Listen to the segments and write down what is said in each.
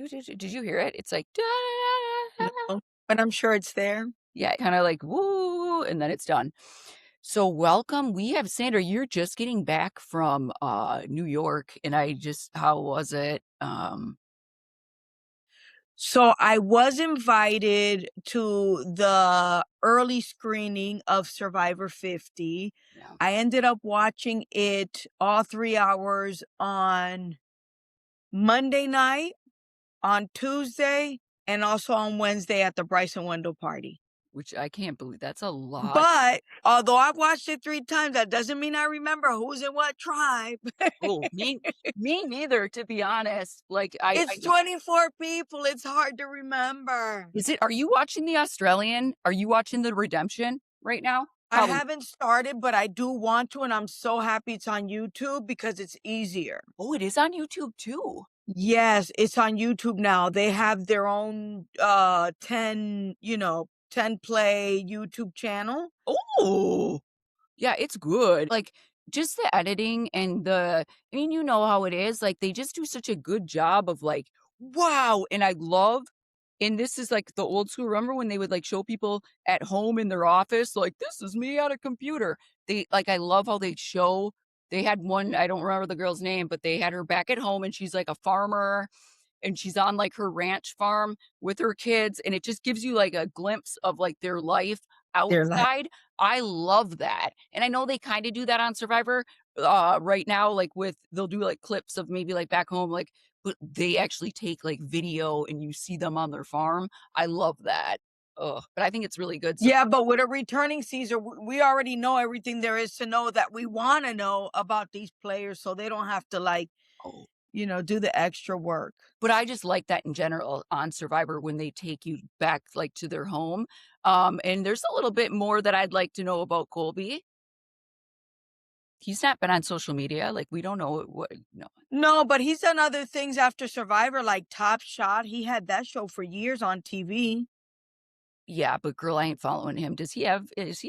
Did you hear it? It's like, "Da, da, da, da." No, but I'm sure it's there. Yeah, kinda like, "Woo," and then it's done. So welcome. We have Sandra, you're just getting back from, New York, and I just how was it? So I was invited to the early screening of Survivor 50. Yeah, I ended up watching it all 3 hours on Monday night, on Tuesday, and also on Wednesday at the Bryson Wendell party. which I can't believe that's a lot. But although I've watched it 3 times, that doesn't mean I remember who's in what tribe. Oh, me neither, to be honest. Like, I It's know 24 people, it's hard to remember. is it are you watching the Australian? Are you watching the Redemption right now? I Probably haven't started, but I do want to, and I'm so happy it's on YouTube because it's easier. Oh, it is on YouTube too. Yes, it's on YouTube now. They have their own 10 play YouTube channel. Oh! Yeah, it's good. Like, just the editing and I mean, you know how it is, like, they just do such a good job of, like, "Wow!" And I love and this is, like, the old school remember when they would, like, show people at home in their office, like, "This is me at a computer." I love how they show they had one I don't remember the girl's name, but they had her back at home, and she's, like, a farmer, and she's on, like, her ranch farm with her kids, and it just gives you, like, a glimpse of, like, their life They're like, outside. I love that, and I know they kinda do that on Survivor, right now, like, with they'll do, like, clips of maybe, like, back home, like but they actually take, like, video and you see them on their farm. I love that. Ugh, but I think it's really good, so yeah, but with a returning Caesar, we already know everything there is to know that we want to know about these players, so they don't have to oh, do the extra work. but I just like that in general on Survivor when they take you back, like, to their home, and there's a little bit more that I'd like to know about Colby. He's not been on social media, like, we don't know what no. No, but he's done other things after Survivor, like Top Shot. He had that show for years on TV. Yeah, but girl, I ain't following him. Is he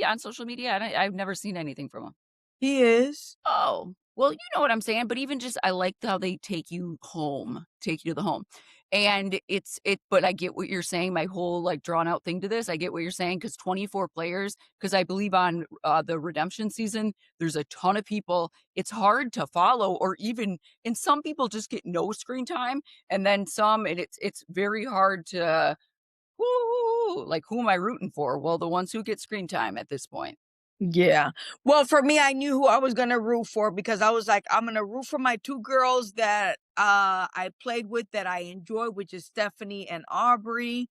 on social media? I've never seen anything from him. He is. Oh, well, you know what I'm saying, but even just I like how they take you home, take you to the home. And but I get what you're saying, my whole, like, drawn out thing to this, I get what you're saying because 24 players, because I believe on, the redemption season, there's a ton of people. It's hard to follow or even and some people just get no screen time, and then some, and it's very hard to, "Woo, like, who am I rooting for?" Well, the ones who get screen time at this point. Yeah. Well, for me, I knew who I was gonna root for because I was like, I'm gonna root for my 2 girls that, I played with that I enjoy, which is Stephanie and Aubrey,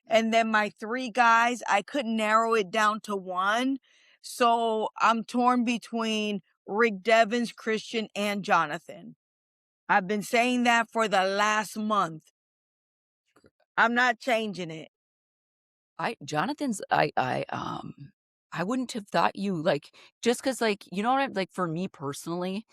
and then my 3 guys, I couldn't narrow it down to 1, so I'm torn between Rick Devens, Christian, and Jonathan. I've been saying that for the last month. I'm not changing it. I Jonathan's I wouldn't have thought you like just because like, you know what I'm like, for me personally,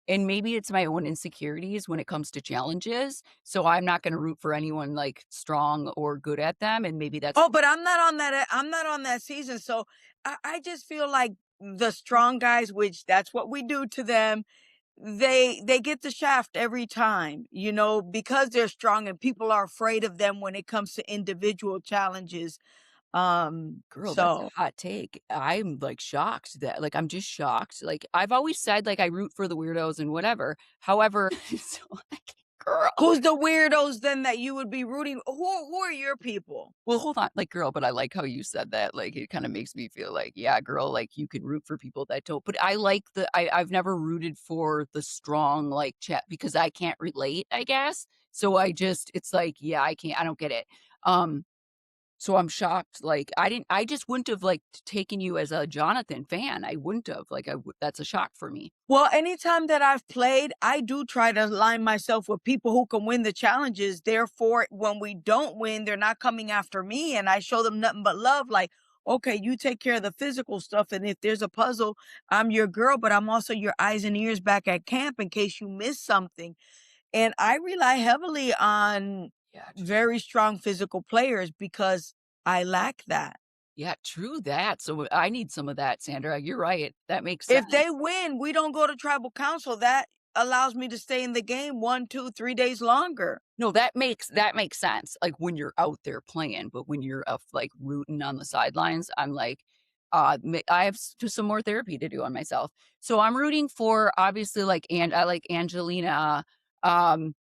and maybe it's my own insecurities when it comes to challenges, so I'm not gonna root for anyone, like, strong or good at them, and maybe that's Oh, but I'm not on that season, so I just feel like the strong guys, which that's what we do to them, they get the shaft every time, because they're strong and people are afraid of them when it comes to individual challenges. girl, that's So a hot take. I'm, like, shocked that like, I'm just shocked, like, I've always said, like, I root for the weirdos and whatever, however, so, like, girl. who's the weirdos then that you would be rooting who are your people? Well, hold on, like, girl, but I like how you said that, like, it kinda makes me feel like, yeah, girl, like, you can root for people that don't but I like I've never rooted for the strong, like, chat because I can't relate, I guess, so it's like, yeah, I don't get it, um, so I'm shocked, like, I just wouldn't have, like, taken you as a Jonathan fan, I wouldn't have, like, that's a shock for me. Well, anytime that I've played, I do try to align myself with people who can win the challenges. Therefore, when we don't win, they're not coming after me. And I show them nothing but love. Like, okay, you take care of the physical stuff. And if there's a puzzle, I'm your girl, but I'm also your eyes and ears back at camp in case you miss something. And I rely heavily on Yeah, very strong physical players because I lack that. yeah, true that, so I need some of that, Sandra, you're right, that makes sense. If they win, we don't go to tribal council. That allows me to stay in the game 1, 2, 3 days longer. No, that makes sense, like, when you're out there playing, but when you're, like, rooting on the sidelines, I'm like, ma I have just some more therapy to do on myself. So I'm rooting for, obviously, like, and I like Angelina. um,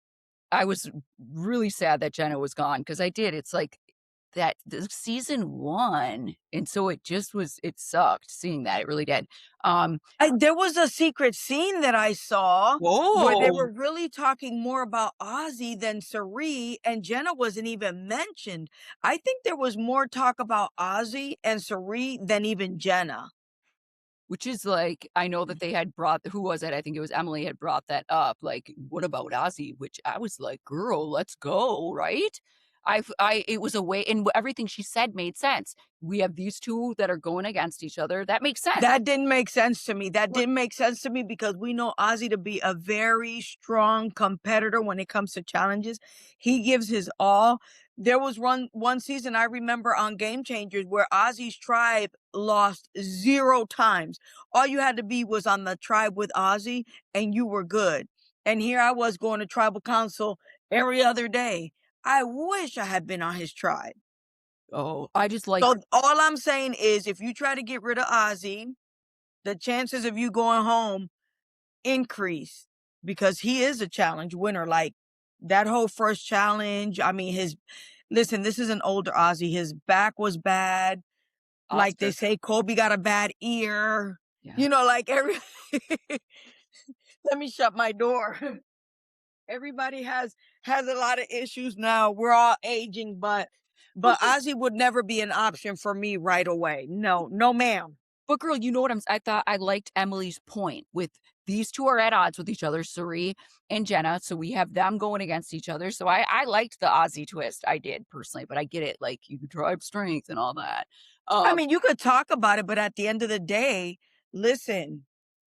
I was really sad that Jenna was gone because I did, it's like that the season 1, and so it sucked seeing that, it really did. Um There was a secret scene that I saw where they Whoa! were really talking more about Ozzy than Cirie, and Jenna wasn't even mentioned. I think there was more talk about Ozzy and Cirie than even Jenna. Which is like, I know that they had brought, who was it? I think it was Emily had brought that up, like, "What about Ozzy?" Which I was like, "Girl, let's go," right? It was a way, and everything she said made sense. We have these 2 that are going against each other, that makes sense. That didn't make sense to me. That What didn't make sense to me because we know Ozzy to be a very strong competitor when it comes to challenges. He gives his all. There was one season I remember on Game Changers where Ozzy's tribe lost 0 times. All you had to be was on the tribe with Ozzy and you were good. And here I was going to tribal council every other day. I wish I had been on his tribe. Oh, I just like So all I'm saying is if you try to get rid of Ozzy, the chances of you going home increase because he is a challenge winner. Like that whole first challenge, I mean, listen, this is an older Ozzy. His back was bad. Like they Oscar. say, Kobe got a bad ear. Yeah. You know, like let me shut my door. Everybody has a lot of issues now. We're all aging, Well, but Ozzy would never be an option for me right away. No, no, ma'am. but girl, you know what I thought I liked Emily's point with these 2 are at odds with each other, Cirie and Jenna, so we have them going against each other, so I liked the Ozzy twist, I did personally, but I get it, like, you drive strength and all that. I Um, mean, you could talk about it, but at the end of the day, listen,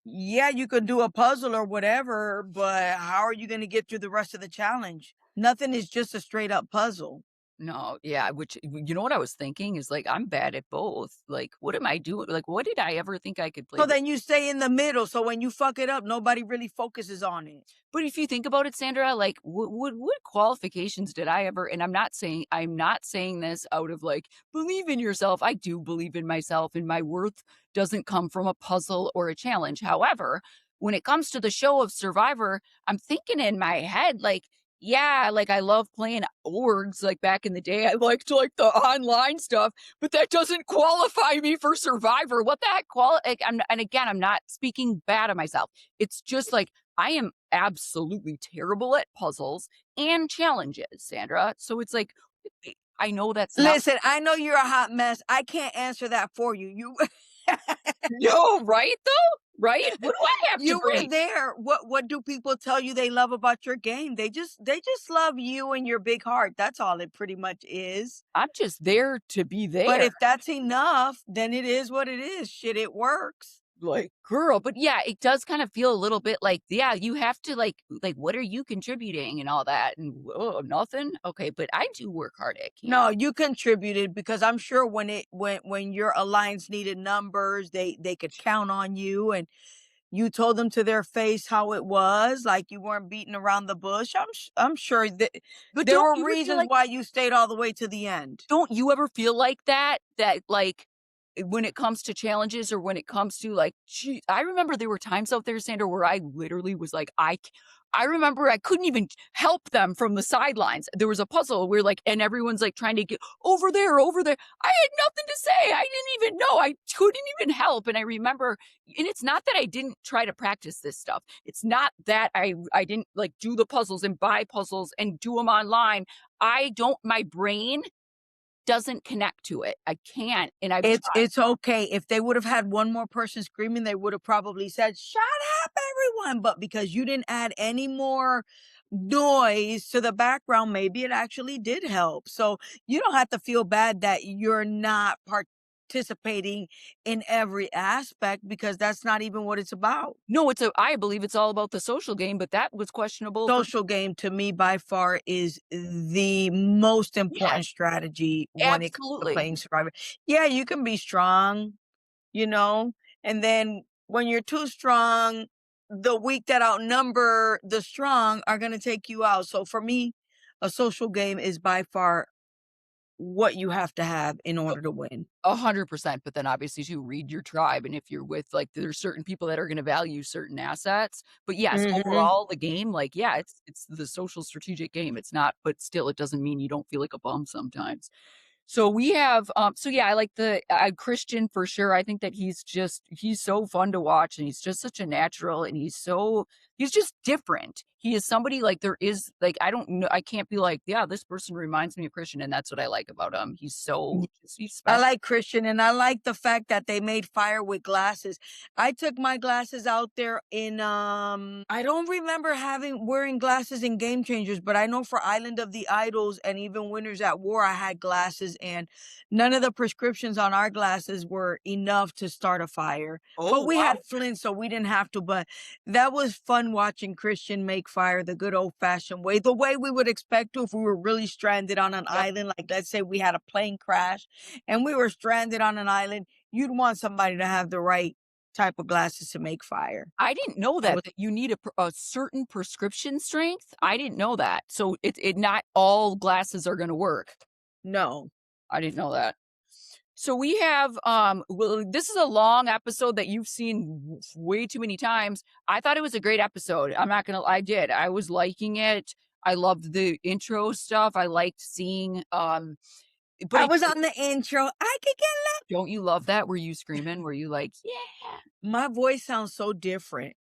yeah, you could do a puzzle or whatever, but how are you going to get through the rest of the challenge? Nothing is just a straight up puzzle. no, yeah, which you know what I was thinking is, like, I'm bad at both, like, what am I doing? Like, what did I ever think I could play So this? then you stay in the middle. So when you fuck it up, nobody really focuses on it. But if you think about it, Sandra, like, what qualifications did I ever, and I'm not saying this out of, like, believe in yourself. I do believe in myself, and my worth doesn't come from a puzzle or a challenge. However, when it comes to the show of Survivor, I'm thinking in my head, like, yeah, like, I love playing orgs, like, back in the day, I liked, like, the online stuff, but that doesn't qualify me for Survivor. What the heck like, and again, I'm not speaking bad of myself. It's just like, I am absolutely terrible at puzzles and challenges, Sandra. So it's like, I know that's not. Listen, I know you're a hot mess. I can't answer that for you. You No, right though? Right? What do I have to you were bring? there. What do people tell you they love about your game? They just love you and your big heart. That's all it pretty much is. I'm just there to be But there. if that's enough, then it is what it is. Shit, it works. Like, girl, but yeah, it does kind of feel a little bit like, yeah, you have to like, what are you contributing and all that? And oh, nothing. Okay, but I do work hard at camp. No, you contributed because I'm sure when your alliance needed numbers, they could count on you and you told them to their face how it was, like you weren't beating around the bush. I'm sure that But there don't were you ever feel reasons like, why you stayed all the way to the end. don't you ever feel like that? That like, when it comes to challenges or when it comes to like, gee, I remember there were times out there, Sandra, where I literally was like, I remember I couldn't even help them from the sidelines. There was a puzzle where like, and everyone's like trying to get over there, over there. I had nothing to say. I didn't even know. I couldn't even help. And I remember, and it's not that I didn't try to practice this stuff. It's not that I didn't like do the puzzles and buy puzzles and do them online. I don't. My brain doesn't connect to it. I can't, and I've tried. It's okay. If they would have had one more person screaming, they would have probably said, "Shut up, everyone." But because you didn't add any more noise to the background, maybe it actually did help. So you don't have to feel bad that you're not participating in every aspect because that's not even what it's about. No, I believe it's all about the social game, but that was questionable for. Social game to me by far is the most Yes, important strategy when it comes to absolutely. playing Survivor. Yeah, you can be strong, you know, and then when you're too strong the weak that outnumber the strong are gonna take you out. So for me, a social game is by far what you have to have in order to win. 100%, but then obviously too, read your tribe, and if you're with, like, there's certain people that are gonna value certain assets, but yes, Mhm. overall, the game, like, yeah, it's the social strategic game, it's not, but still, it doesn't mean you don't feel like a bum sometimes. So we have, so yeah, I like the Christian for sure. I think that he's so fun to watch, and he's just such a natural, and he's just different. He is somebody like there is like I don't know, I can't be like, yeah, this person reminds me of Christian, and that's what I like about him. He's I special. like Christian, and I like the fact that they made fire with glasses. I took my glasses out there in I don't remember having wearing glasses in Game Changers, but I know for Island of the Idols and even Winners at War I had glasses, and none of the prescriptions on our glasses were enough to start a fire. But Oh we wow. had flint so we didn't have to, but that was fun watching Christian make fire the good old-fashioned way, the way we would expect to if we were really stranded on an Yep. island, like let's say we had a plane crash and we were stranded on an island, you'd want somebody to have the right type of glasses to make fire. I didn't know I was that you need a certain prescription strength. I didn't know that. So it not all glasses are gonna work. no. I didn't know that. So we have, well, this is a long episode that you've seen way too many times. I thought it was a great episode. I'm not gonna, I did. I was liking it. I loved the intro stuff. I liked seeing, but I it, was on the intro. I could get don't you love that? Were you screaming? Were you like, yeah? my voice sounds so different.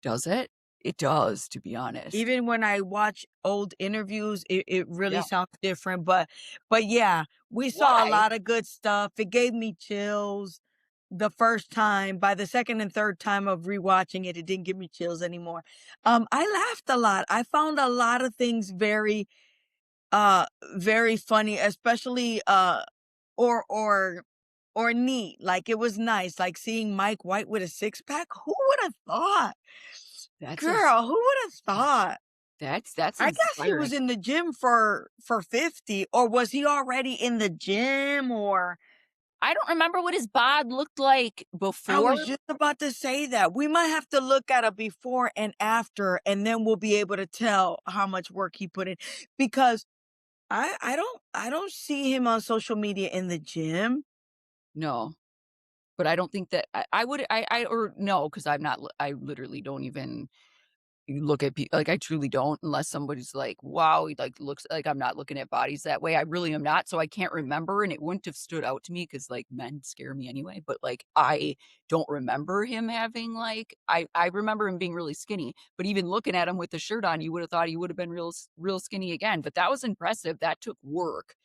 Does it? It does, to be honest. Even when I watch old interviews, it really Yeah. sounds different. But yeah, we saw a Why? lot of good stuff. It gave me chills the first time. By the second and third time of rewatching it, it didn't give me chills anymore. I laughed a lot. I found a lot of things uh very funny, especially or or or neat. Like it was nice, like seeing Mike White with a six pack. Who would have thought? That's a, Girl, who would have thought? that's I guess he was inspiring. in the gym for 50, or was he already in the gym? Or I don't remember what his bod looked like I before. was just about to say that. We might have to look at a before and after, and then we'll be able to tell how much work he put in. Because I don't see him on social media in the gym. No. But I don't think that I would I or no, because 'cause I'm not I literally don't even look at like, I truly don't unless somebody's like, "Wow," he, like, looks like I'm not looking at bodies that way. I really am not, so I can't remember, and it wouldn't have stood out to me because like, men scare me anyway, but, like, I don't remember him having, like I remember him being really skinny, but even looking at him with the shirt on, you would have thought he would have been real skinny again, but that was impressive, that took work.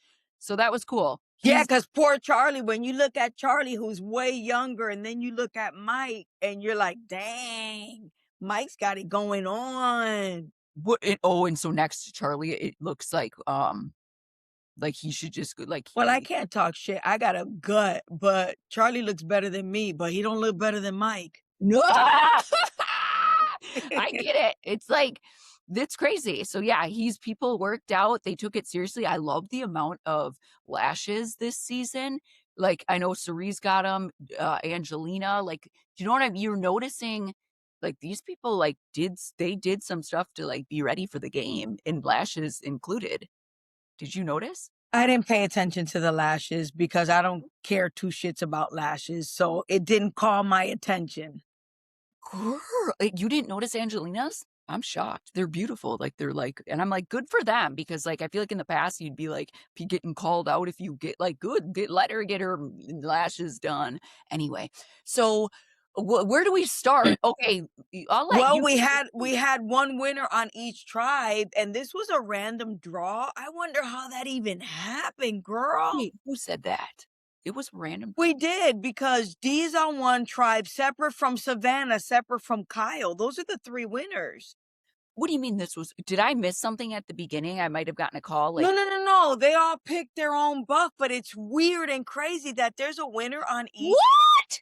So that was cool. Yeah, He's because poor Charlie, when you look at Charlie, who's way younger, and then you look at Mike, and you're like, dang, Mike's got it going on. what it oh, and so next to Charlie, it looks like he should just go like Well, I he can't talk shit. I got a gut, but Charlie looks better than me, but he don't look better than Mike. No! I get it. It's like it's crazy. So, yeah, he's people worked out, they took it seriously. I love the amount of lashes this season. Like, I know Cerise got them, Angelina, like, do you know what you're noticing, like, these people, like, they did some stuff to, like, be ready for the game, and lashes included. Did you notice? I didn't pay attention to the lashes because I don't care two shits about lashes, so it didn't call my attention. Girl, you didn't notice Angelina's? I'm shocked. They're beautiful, like, they're, like and I'm like, "Good for them," because, like, I feel like in the past, you'd be, like, be getting called out if you get like, "Good, let her get her lashes done." Anyway, so, where do we start? Okay, I'll let Well, you we had one winner on each tribe, and this was a random draw. I wonder how that even happened, girl. wait, who said that? It was random. We did because D's on one tribe, separate from Savannah, separate from Kyle. Those are the 3 winners. What do you mean this was did I miss something at the beginning? I might have gotten a call, No, like no, no, no. They all picked their own buff, but it's weird and crazy that there's a winner on each. what?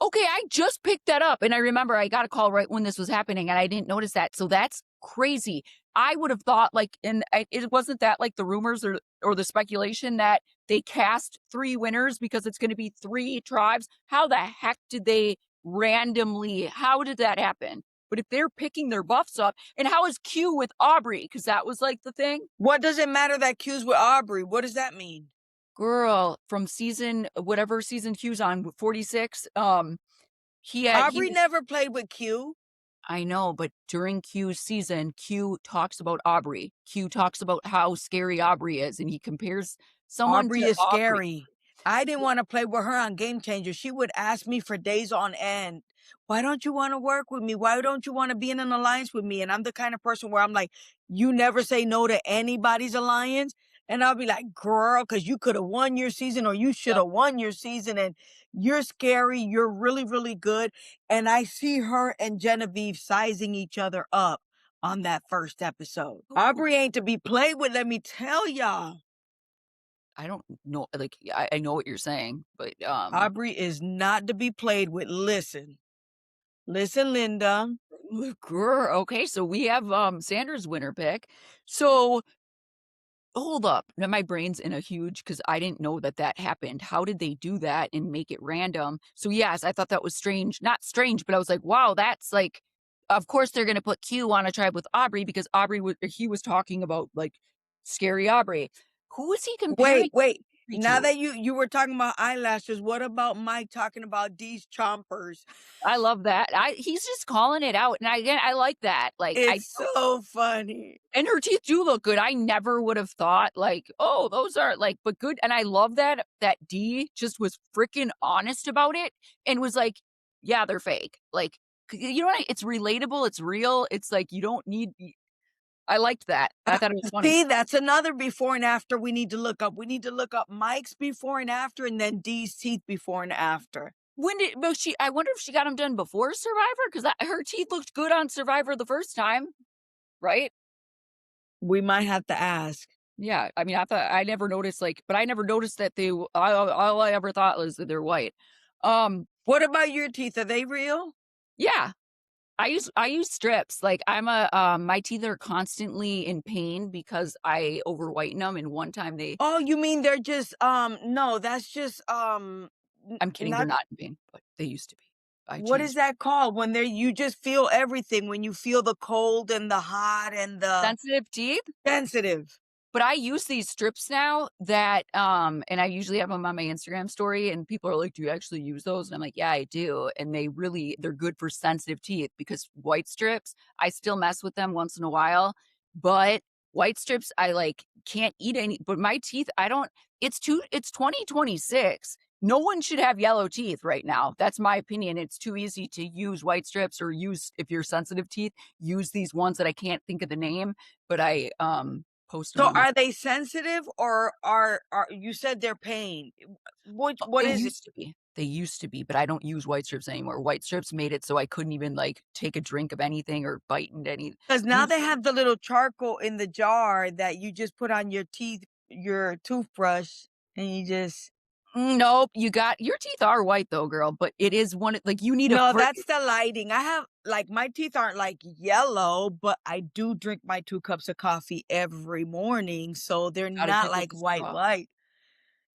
Okay, I just picked that up, and I remember I got a call right when this was happening, and I didn't notice that, so that's crazy. I would have thought, like, and it wasn't that, like, the rumors or the speculation that they cast 3 winners because it's gonna be 3 tribes? How the heck did they randomly. How did that happen? But if they're picking their buffs up, and how is Q with Aubrey? Because that was like the thing. What does it matter that Q's with Aubrey? What does that mean? Girl, from season whatever season Q's on, 46, he Aubrey was never played with Q. I know, but during Q's season, Q talks about Aubrey. Q talks about how scary Aubrey is, and he compares someone Aubrey to is Aubrey. scary. I didn't wanna play with her on Game Changer. She would ask me for days on end, "Why don't you wanna work with me? Why don't you wanna be in an alliance with me?" And I'm the kind of person where I'm like, "You never say no to anybody's alliance." And I'll be like, "Girl, because you coulda won your season or you shoulda Yep. won your season, and you're scary, you're really, really good." And I see her and Genevieve sizing each other up on that first episode. Ooh, Aubrey ain't to be played with, let me tell y'all. I don't know, like, I know what you're saying, but, Aubrey is not to be played with. Listen. Listen, Linda. girl, okay, so we have, Sandra's winner pick. So, hold up. Now my brain's in a huge because I didn't know that that happened. How did they do that and make it random? So, yes, I thought that was strange. Not strange, but I was like, "Wow, that's like" of course, they're gonna put Q on a tribe with Aubrey because Aubrey was he was talking about, like, scary Aubrey. Who was he comparing Wait, wait. Aubrey Now to? that you were talking about eyelashes, what about Mike talking about these chompers? I love that. He's just calling it out, and again, I like that. Like, I It's so funny. and her teeth do look good. I never would have thought like, "Oh, those are like" but good, and I love that D just was freaking honest about it and was like, "Yeah, they're fake." Like, you know what? It's relatable, it's real, it's like you don't need y I liked that. I Uh, thought it was funny. See, that's another before and after we need to look up. We need to look up Mike's before and after and then Dee's teeth before and after. When did but she I wonder if she got them done before Survivor because her teeth looked good on Survivor the first time, right? We might have to ask. Yeah, I mean, I thought I never noticed, like but I never noticed that all I ever thought was that they're white. Um, What about your teeth? Are they real? yeah, I use strips, like, my teeth are constantly in pain because I over whiten them. And one time they Oh, you mean they're just, no, that's just, I'm kidding, they're not not in pain, but they used to be. I what is changed that called? When they're you just feel everything, when you feel the cold and the hot and the sensitive teeth. sensitive. But I use these strips now that, and I usually have them on my Instagram story, and people are like, "Do you actually use those?" And I'm like, "Yeah, I do." And they're good for sensitive teeth because white strips, I still mess with them once in a while, but white strips, I like can't eat any. But my teeth, I don't. It's 2026. No one should have yellow teeth right now. That's my opinion. It's too easy to use white strips or use if you're sensitive teeth, use these ones that I can't think of the name, but I post them So on my are they sensitive or are you said they're pain. What They is it? used to be. They used to be, but I don't use white strips anymore. White strips made it so I couldn't even, like, take a drink of anything or bite into any 'Cause now you they have the little charcoal in the jar that you just put on your teeth your toothbrush, and you just nope, you got your teeth are white though, girl, but it is one like, you need a no, frick that's the lighting. I have like, my teeth aren't, like, yellow, but I do drink my 2 cups of coffee every morning, so they're gotta not, drink with like, the white, straw. white.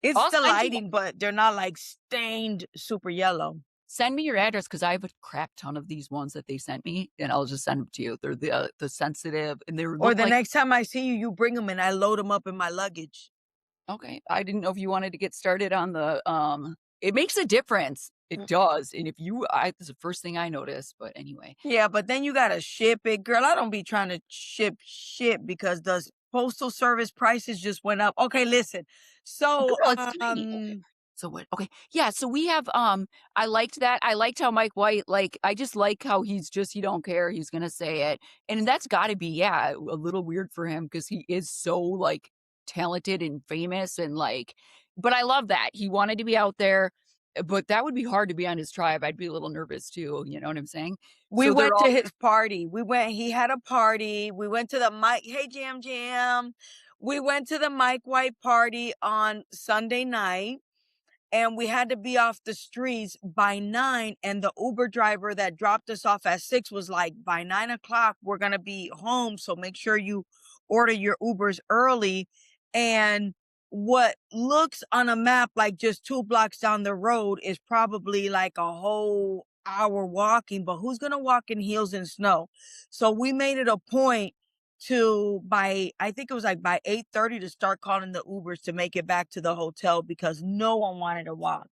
It's I'll the send you lighting, but they're not, like, stained super yellow. send me your address because I have a crap ton of these ones that they sent me, and I'll just send them to you. They're the sensitive, and they Or look the like next time I see you, you bring them and I load them up in my luggage. okay, I didn't know if you wanted to get started on the, it makes a difference. It Mm. does, and if you I it's the first thing I noticed, but anyway. Yeah, but then you gotta ship it. Girl, I don't be trying to ship shit because the postal service prices just went up. Okay, listen. So, Girl, it's tiny. Okay. So what okay. Yeah, so we have, I liked that. I liked how Mike White, like, I just like how he's just he don't care, he's gonna say it. And that's gotta be, yeah, a little weird for him because he is so, like, talented and famous and, like but I love that. He wanted to be out there, but that would be hard to be on his tribe. I'd be a little nervous too, you know what I'm saying? we So they're went to all his party. He had a party. We went to the Mike, hey, Jam Jam. We went to the Mike White party on Sunday night. And we had to be off the streets by 9, and the Uber driver that dropped us off at 6 was like, "By 9 o'clock, we're gonna be home, so make sure you order your Ubers early." And what looks on a map like just 2 blocks down the road is probably like a whole hour walking, but who's gonna walk in heels in snow? So we made it a point to by I think it was like by 8:30 to start calling the Ubers to make it back to the hotel because no one wanted to walk.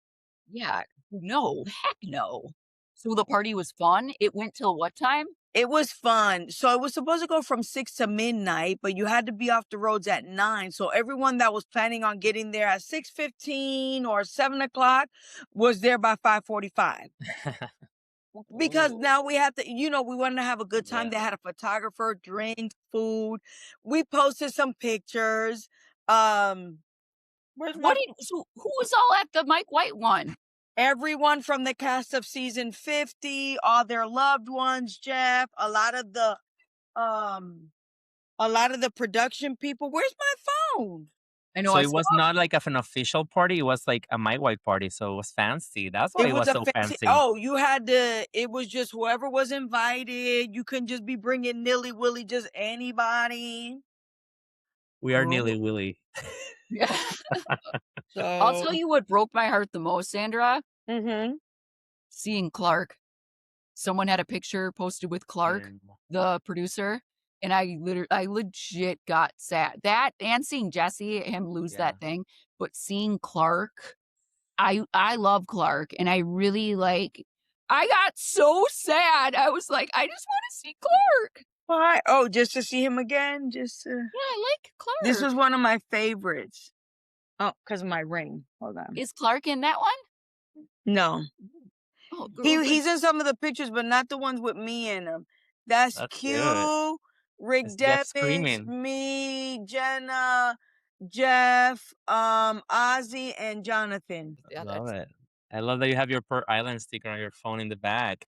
Yeah. No, heck no. So the party was fun? It went till what time? It was fun. So it was supposed to go from 6 to midnight, but you had to be off the roads at 9. So everyone that was planning on getting there at 6:15 or 7 o'clock was there by 5:45. Because Oh, now we have to, we wanted to have a good time. Yeah. They had a photographer, drinks, food. We posted some pictures. Um, where's my who was all at the Mike White one? everyone from the cast of season 50, all their loved ones, Jeff, um a lot of the production people. Where's my phone? I know So I it saw was not like an official party. It was like a My White party. So it was fancy. That's why It it was was a so fancy. fancy. Oh, you had to. It was just whoever was invited. You couldn't just be bringing nilly willy, just anybody. We are Oh. Nilly Willy. Yeah. I'll So, tell you what broke my heart the most, Sandra, hmm seeing Clark. Someone had a picture posted with Clark, Yeah. the producer, and I legit got sad. That and seeing Jesse, him lose Yeah. that thing, but seeing Clark, I love Clark, and I really I got so sad. I was like, I just want to see Clark. why? Oh, just to see him again. Yeah, I like This Clark. was one of my favorites. Oh, because of my ring. Hold on. Is Clark in that one? No, Oh, girl, he's in some of the pictures, but not the ones with me in them. That's That's good. Q, Rick It's Jeff Devins, screaming. me, Jenna, Jeff, Ozzy, and Jonathan. yeah, Love that's it. I love that you have your Per Island sticker on your phone in the back.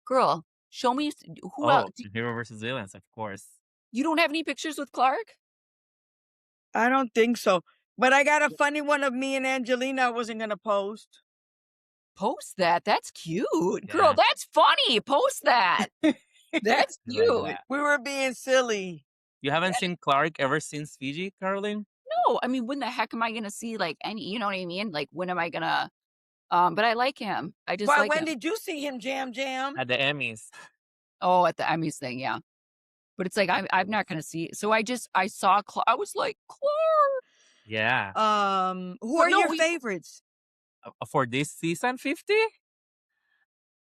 girl. Show me who else. Oh, Hero versus Villains, of course. You don't have any pictures with Clark? I don't think so. But I got a funny one of me and Angelina I wasn't gonna post. Post that. That's cute. Girl, Yeah. that's funny. Post that. That's I like cute. that. We were being silly. You haven't seen Clark ever since Fiji, Caroline? No, I mean, when the heck am I gonna see like any? You know what I mean? Like, when am I gonna? But I like him. I just Why? like When him. did you see him, Jam Jam? At the Emmys. Oh, at the Emmys thing, yeah. But it's like I'm not gonna see. So I saw. I was like, Clark. Yeah. Who But are no, your we. favorites? For this season 50?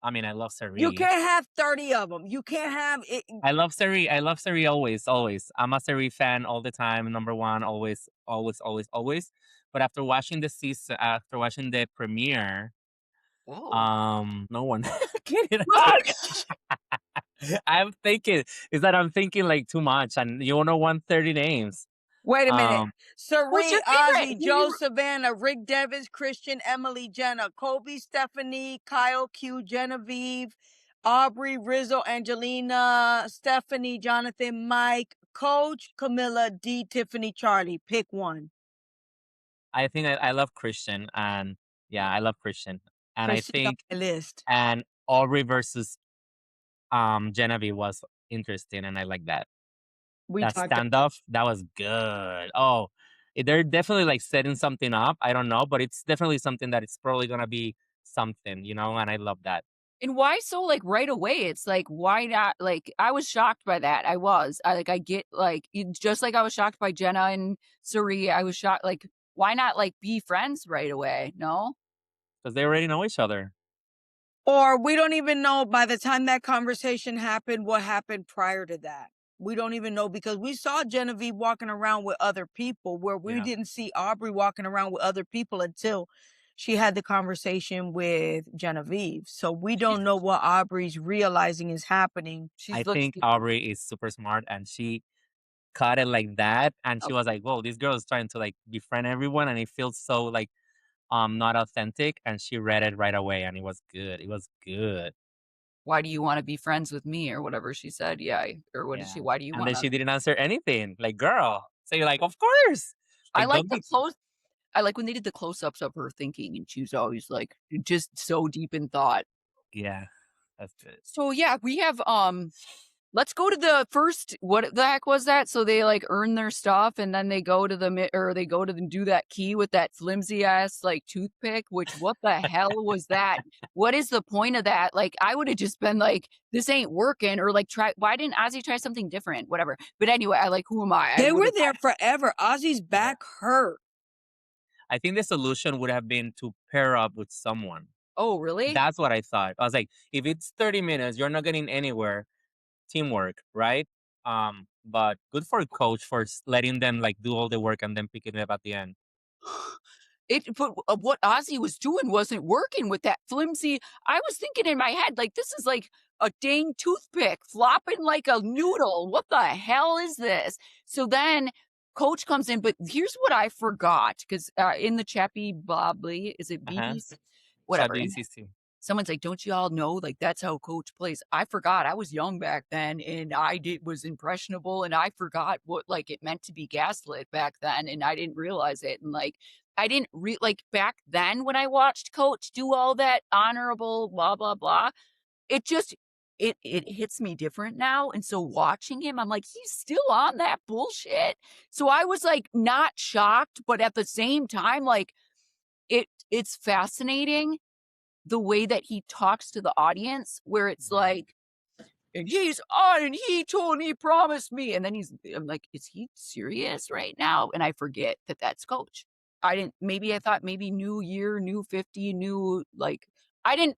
I mean, I love You Sari. can't have 30 of them. You can't have it. I love Sari. I love Sari always, always. I'm a Sari fan all the time, number one, always, always, always, always. But after watching the season, after watching the premiere, Oh. no one. Kidding. I'm thinking is that I'm thinking like too much, and you only want 30 names. Wait a minute. Um, What's Sari, your favorite? Ozzy, Joe Savannah, Rick Devins, Christian, Emily, Jenna, Kobe, Stephanie, Kyle, Q, Genevieve, Aubrey, Rizzo, Angelina, Stephanie, Jonathan, Mike, Coach, Camilla, D, Tiffany, Charlie. Pick one. I think I love Christian, and yeah, I love Christian, and I Christian's on think my list. and Aubrey versus Genevieve was interesting, and I like that. We That talked. standoff, that was good. Oh, they're definitely like setting something up. I don't know, but it's definitely something that it's probably gonna be something, and I love that. And why so, like, right away? It's like, why not? Like, I was shocked by that. I get just like I was shocked by Jenna and Suri. I was shocked. Like, why not like be friends right away? No. Because they already know each other. Or we don't even know by the time that conversation happened what happened prior to that. We don't even know because we saw Genevieve walking around with other people where we Yeah. didn't see Aubrey walking around with other people until she had the conversation with Genevieve. So we don't know what Aubrey's realizing is happening. I think Aubrey is super smart, and she caught it like that, and she was like, "Whoa, this girl is trying to like befriend everyone, and it feels so like not authentic." And she read it right away, and it was good. It was good. Why do you want to be friends with me or whatever she said? Yeah. Or what did Yeah. she? Why do you And want then to? she didn't answer anything. Like, girl. So you're like, of course. I Like, like don't the be. close. I like when they did the close-ups of her thinking, and she was always like just so deep in thought. Yeah, that's good. So yeah, we have Let's go to the first what the heck was that? So they, like, earn their stuff, and then they go to the mi or they go to the do that key with that flimsy ass, like, toothpick, which what the hell was that? What is the point of that? Like, I woulda just been like, "This ain't working," or, like, try why didn't Ozzy try something different? Whatever. But anyway, I like, who am I? I They were would've there forever. Ozzy's Yeah. back hurt. I think the solution would have been to pair up with someone. Oh, really? That's what I thought. I was like, if it's 30 minutes, you're not getting anywhere. Teamwork, right? But good for coach for letting them like do all the work and then picking it up at the end. It but what Ozzy was doing wasn't working with that flimsy I was thinking in my head, like, "This is like a dang toothpick flopping like a noodle. What the hell is this?" So then coach comes in, but here's what I forgot, 'cause, in the Chappie Bobbly, is it Uh huh. BB's? Chat Whatever, BCC. someone's like, "Don't you all know, like, that's how coach plays?" I forgot, I was young back then, and I did was impressionable, and I forgot what, like, it meant to be gaslit back then, and I didn't realize it, and, like, I didn't like, back then when I watched coach do all that honorable blah, blah, blah, it just it hits me different now, and so watching him, I'm like, "He's still on that bullshit?" So I was, like, not shocked, but at the same time, like, it's fascinating the way that he talks to the audience where it's Mhm. like, "And he's on, and he promised me," and then I'm like, "Is he serious right now?" And I forget that that's coach. I didn't maybe I thought maybe new year, new 50, new like I didn't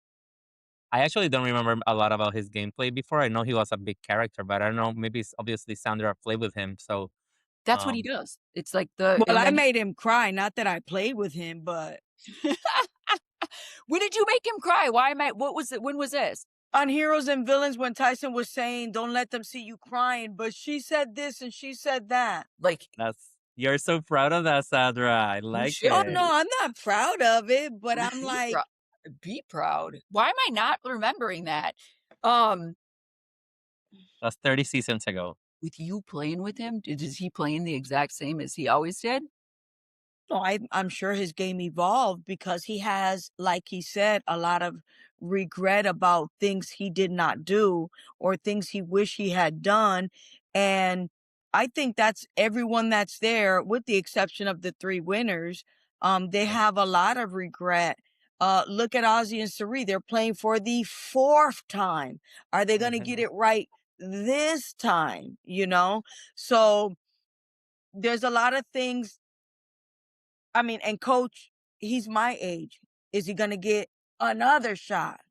I actually don't remember a lot about his gameplay before. I know he was a big character, but I don't know. Maybe it's obviously Sandra played with him, so that's what he um, does. It's like the Well, and I then made him cry, not that I played with him, but when did you make him cry? Why am I what was it when was this? on Heroes and Villains when Tyson was saying, "Don't let them see you crying," but she said this and she said that. Like, that's you're so proud of that, Sandra. I you like Oh, should it. no, I'm not proud of it, but I'm be like, be proud. Why am I not remembering that? Um That's 30 seasons ago. With you playing with him, is he playing the exact same as he always did? no, I'm sure his game evolved because he has, like he said, a lot of regret about things he did not do or things he wish he had done. And I think that's everyone that's there, with the exception of the three winners. They Yeah. have a lot of regret. Look at Ozzy and Sari. They're playing for the fourth time. Are they going to get Mhm. it right this time? So there's a lot of things. I mean, and coach, he's my age. Is he gonna get another shot?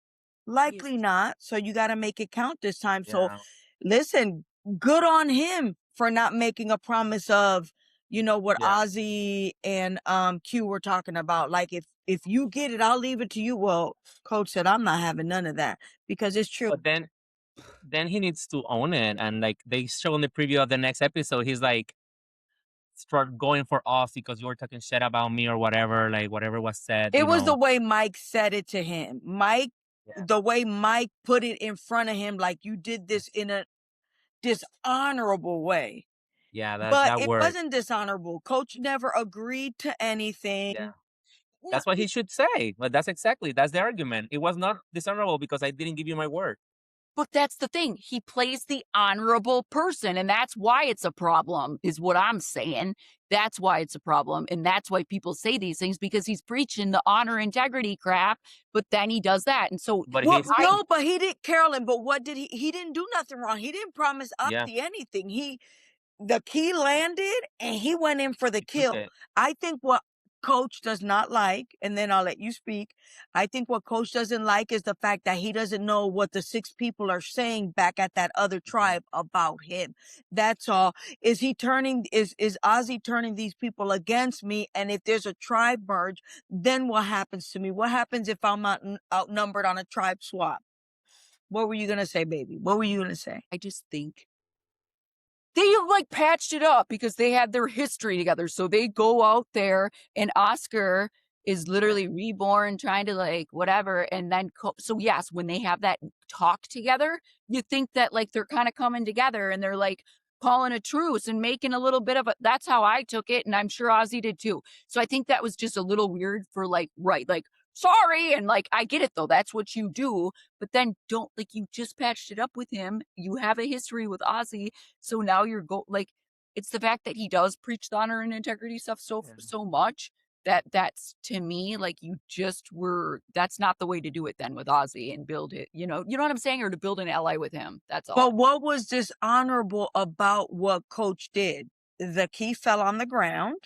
Yes. Likely not. So you gotta make it count this time. So Yeah. listen, good on him for not making a promise of, what Yeah. Ozzy and Q were talking about. Like if you get it, I'll leave it to you. Well, coach said I'm not having none of that because it's true. But then he needs to own it. And like they show in the preview of the next episode, he's like start going for off because you were talking shit about me or whatever, like whatever was said, It was the way Mike said it to him. Yeah. The way Mike put it in front of him, like you did this in a dishonorable way. Yeah, that But that it word. wasn't dishonorable. Coach never agreed to Yeah. anything. No, That's what he should say. But that's the argument. It was not dishonorable because I didn't give you my word. But that's the thing, he plays the honorable person, and that's why it's a problem, is what I'm saying. That's why it's a problem, and that's why people say these things, because he's preaching the honor integrity crap, but then he does that, and so But well, he's I no, but he didn't, Carolyn. But what did he didn't do nothing wrong. He didn't promise yeah, Ozzy anything. The key landed and he went in for the he took kill. it. I think what coach does not like, and then I'll let you speak. I think what coach doesn't like is the fact that he doesn't know what the six people are saying back at that other Mhm. tribe about him. That's all. Is Ozzy turning these people against me? And if there's a tribe merge, then what happens to me? What happens if I'm outnumbered on a tribe swap? What were you gonna say, baby? What were you gonna say? I just think they, like, patched it up because they had their history together, so they go out there, and Oscar is Yeah. literally reborn, trying to, like, whatever, and then so, yes, when they have that talk together, you think that, like, they're kinda coming together, and they're, like, calling a truce and making a little bit of a that's how I took it, and I'm sure Ozzy did too. So I think that was just a little weird for, like right, like, sorry, and, like, I get it, though, that's what you do, but then don't like, you just patched it up with him, you have a history with Ozzy, so now you're like, it's the fact that he does preach the honor and integrity stuff Yeah. so much that's to me, like, you just were that's not the way to do it then with Ozzy and build it, you know what I'm saying? Or to build an ally with him, that's all. But what was dishonorable about what Coach did? The key fell on the ground.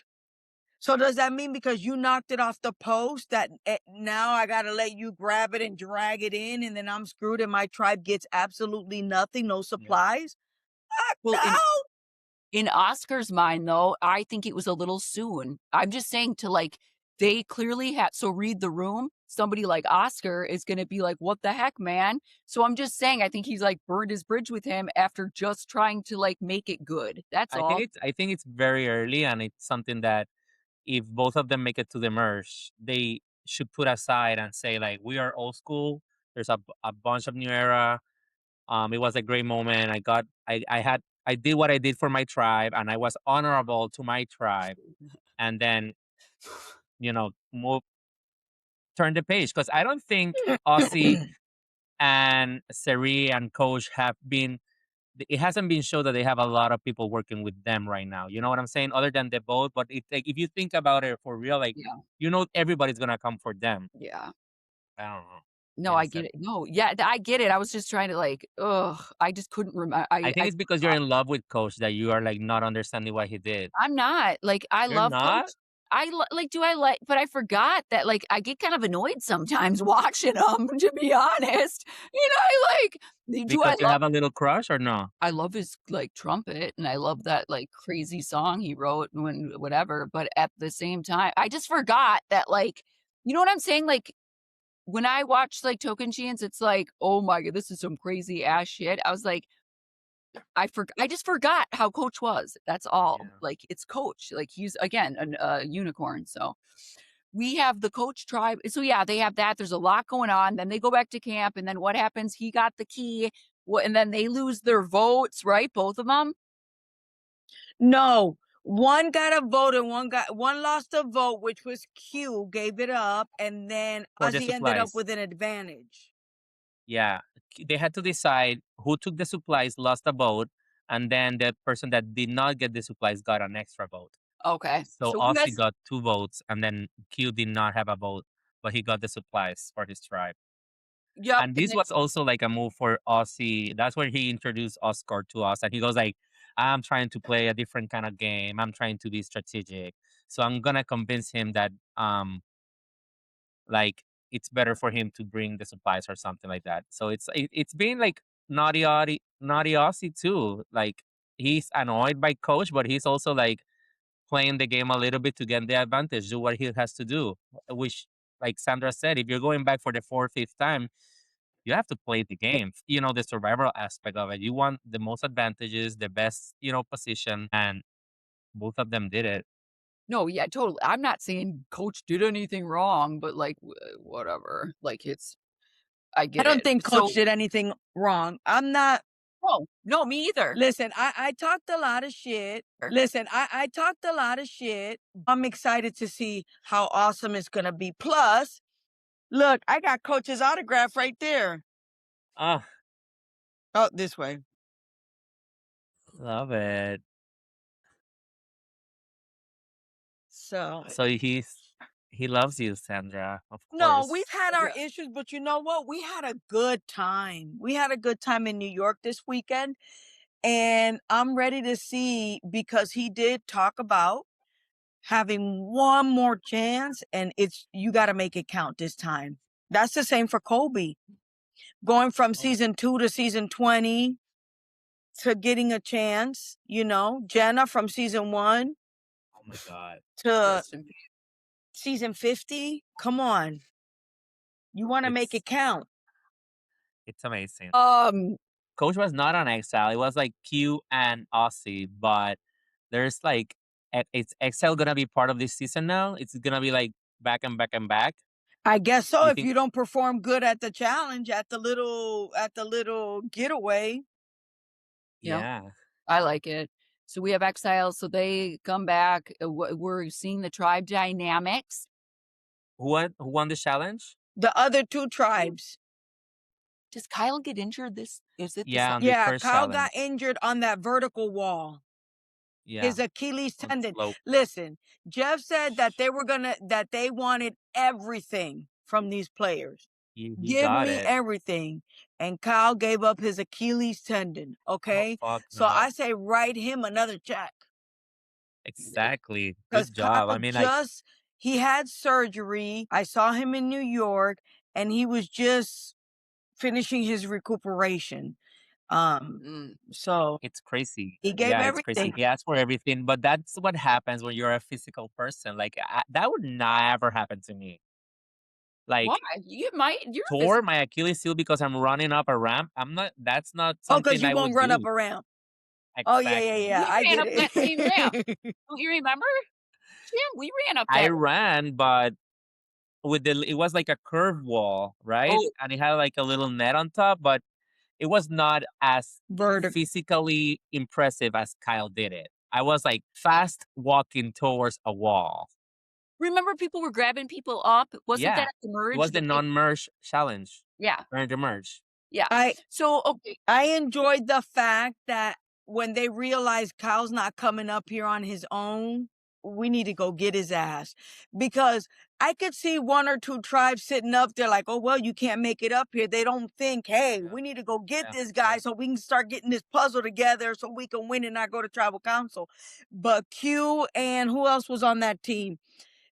So does that mean because you knocked it off the post that now I gotta let you grab it and drag it in, and then I'm screwed and my tribe gets absolutely nothing, no Yeah. supplies? Well, No. in Oscar's mind, though, I think it was a little soon. I'm just saying to, like, they clearly had so read the room. Somebody like Oscar is gonna be like, "What the heck, man?" So I'm just saying, I think he's, like, burned his bridge with him after just trying to, like, make it good. That's all. I think it's very early, and it's something that if both of them make it to the merge, they should put aside and say like, we are old school. There's a bunch of new era. It was a great moment. I did what I did for my tribe, and I was honorable to my tribe. And then move turn the page, because I don't think Aussie and Seri and Coach have been. It hasn't been shown that they have a lot of people working with them right now. You know what I'm saying? Other than the both, but it's like if you think about it for real, like Yeah, everybody's gonna come for them. yeah. I don't know. No, In a I get sense, it. No, yeah, I get it. I was just trying to, like, ugh, I just couldn't remember. I think I it's because you're in love with Coach that you are like not understanding what he did. I'm not. Like, I You're love not Coach. Do I like but I forgot that, like, I get kind of annoyed sometimes watching him. To be honest. I do because I you love have a little crush or no? I love his, like, trumpet, and I love that, like, crazy song he wrote when whatever, but at the same time, I just forgot that, like, you know what I'm saying? Like, when I watch, like, Token Chance, it's like, "Oh my god, this is some crazy ass shit." I was like, I just forgot how Coach was, that's all. Yeah. Like, it's Coach, like, he's, again, a unicorn, so we have the Coach tribe so, yeah, they have that, there's a lot going on, then they go back to camp, and then what happens? He got the key, and then they lose their votes, right? Both of them. No. One got a vote and one lost a vote, which was Q, gave it up, and then For the Ozzy ended up supplies. with an advantage. Yeah. They had to decide who took the supplies, lost a vote, and then the person that did not get the supplies got an extra vote. Okay, So so who Aussie has got 2 votes, and then Q did not have a vote, but he got the supplies for his tribe. yep, And and this then was also like a move for Aussie. That's where he introduced Oscar to us, and he goes like, "I'm trying to play a different kind of game. I'm trying to be strategic. So I'm gonna convince him that like it's better for him to bring the supplies or something like that." So it's been like naughty Aussie too. Like he's annoyed by Coach, but he's also like playing the game a little bit to get the advantage, do what he has to do. Which, like Sandra said, if you're going back for the fourth, fifth time, you have to play the game. The survival aspect of it. You want the most advantages, the best, position, and both of them did it. no, yeah, totally. I'm not saying Coach did anything wrong, but, like, whatever, like, I I get don't it. think Coach So did anything wrong. I'm not. no, no, me either. Listen, I talked a lot of shit. Listen, I talked a lot of shit. I'm excited to see how awesome it's gonna be. Plus, look, I got Coach's autograph right there. Ah, Oh, this way. love it. So So he loves you, Sandra, of no, we've course. had our Yeah. issues, but you know what? We had a good time. We had a good time in New York this weekend, and I'm ready to see because he did talk about having one more chance, and it's you got to make it count this time. That's the same for Kobe. Going from Oh, season 2 to season 20 to getting a chance, Jenna from season 1 oh my God. to Rest in peace. season 50. Come on. You want to make It's it count. it's amazing. Um, Coach was not on Exile. It was like Q and Aussie, but there's like it's Exile gonna be part of this season now? It's gonna be like back and back and back? I guess so. You If think you don't perform good at the challenge, at the little getaway. yeah, Yeah. I like it. So we have exiles, so they come back. We're seeing the tribe dynamics. Who won the challenge? The other two tribes. Does Kyle get injured this is it the Yeah, on second? the Yeah, first Kyle got challenge. injured on that vertical wall. Yeah, His Achilles on the tendon. slope. Listen, Jeff said that they wanted everything from these players. He Give got me it. everything. And Kyle gave up his Achilles tendon. Oh, Okay. fuck So I no. say write him another check. Exactly. Because Good job. Kyle I mean, like, just he had surgery. I saw him in New York and he was just finishing his recuperation. So it's crazy. he gave Yeah, it's crazy. everything. He asked for everything, but that's what happens when you're a physical person. Like, that would never happen to me. Why? Like, You're tore my Achilles heel because I'm running up a ramp. That's not Oh, because something you I won't would run up do. a ramp. Oh, yeah, yeah, Exactly. yeah. we I ran get up that same ramp. it. Don't you remember? Jim, we ran up I that ran, but it was like a curved wall, right? oh, And it had like a little net on top, but it was not as Vertical. physically impressive as Kyle did it. I was like fast walking towards a wall. remember people were grabbing people up? Wasn't Yeah. that at the It merge? was the The big non-merge challenge. yeah, Or the merge. yeah. I So, okay. I enjoyed the fact that when they realized Kyle's not coming up here on his own, we need to go get his ass. Because I could see one or two tribes sitting up there like, oh, well, you can't make it up here. They don't think, hey, Yeah. we need to go get Yeah, this for guy sure. so we can start getting this puzzle together so we can win and not go to tribal council. But Q and who else was on that team?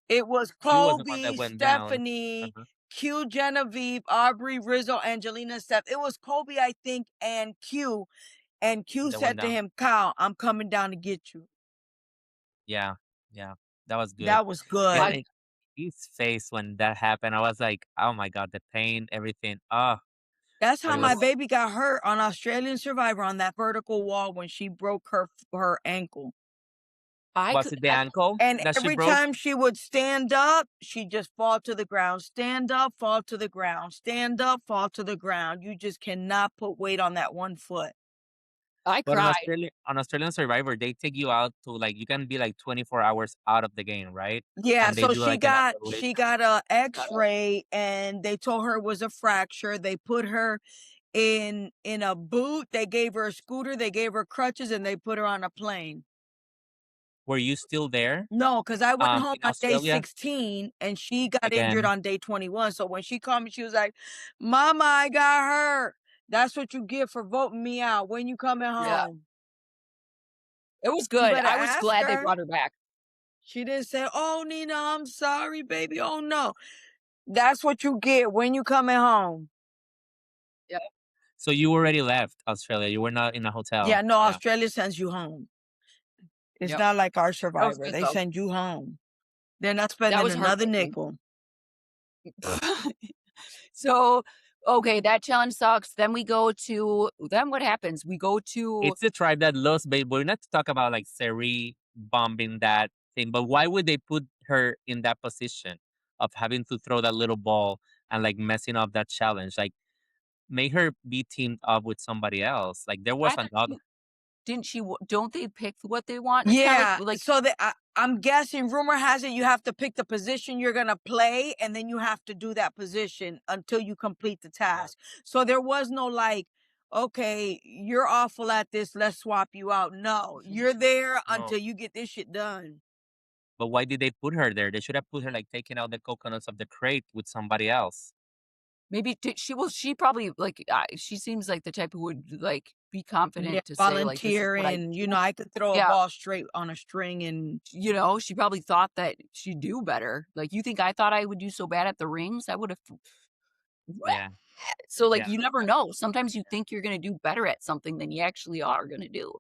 It was Q was the one that Kobe, went down. Stephanie, Uh-huh. Q, Genevieve, Aubrey, Rizzo, Angelina, Steph. It was Kobe, I think, and Q. And Q That went said to down. him, Kyle, I'm coming down to get you. Yeah. Yeah. That was good. That was good. Man, his face when that happened, I was like, oh my God, the pain, everything. Oh, That's but how it my was baby got hurt on Australian Survivor on that vertical wall when she broke her ankle. I was could it the ankle And that she every broke? time she would stand up, she'd just fall to the ground. Stand up, fall to the ground. Stand up, fall to the ground. You just cannot put weight on that one foot. I But cried. On Australian Survivor, they take you out to like you can be like 24 hours out of the game, right? Yeah, And they so do like an she evaluation. got a X-ray and they told her it was a fracture. They put her in a boot. They gave her a scooter. They gave her crutches, and they put her on a plane. Were you still there? No, because I went home In on day Australia 16 and she got injured again. on day 21. So when she called me, she was like, Mama, I got hurt. That's what you get for voting me out. When you coming Yeah, home? it was You good. better I was ask glad they her. brought her back. She didn't say, oh, Nina, I'm sorry, baby. Oh, no. That's what you get when you coming home. Yeah. So you already left Australia. You were not in a hotel. Yeah, no, Yeah. Australia sends you home. It's Yep. not like our That was Survivor. good They though. send you home. They're not That spending was another heartbreaking. nickel. So, okay, that challenge sucks. Then what happens? We go to It's the tribe that loves baseball. We're not to talk about like Seri bombing that thing, but why would they put her in that position of having to throw that little ball and like messing up that challenge? Like make her be teamed up with somebody else. Like there was I thought another didn't she don't they pick what they want? It's kinda Yeah, like so I'm guessing rumor has it you have to pick the position you're gonna play, and then you have to do that position until you complete the yeah, task. So there was no like, okay, you're awful at this, let's swap you out. No, you're there no. until you get this shit done. But why did they put her there? They should have put her like taking out the coconuts of the crate with somebody else. maybe she probably like she seems like the type who would like be Yeah, confident to say like this is volunteer, what I and do. I could throw a Yeah, ball straight on a string, and she probably thought that she'd do better. Like you think I thought I would do so bad at the rings? I would have Yeah. So, like, Yeah. you never know. Sometimes you think you're gonna do better at something than you actually are gonna do.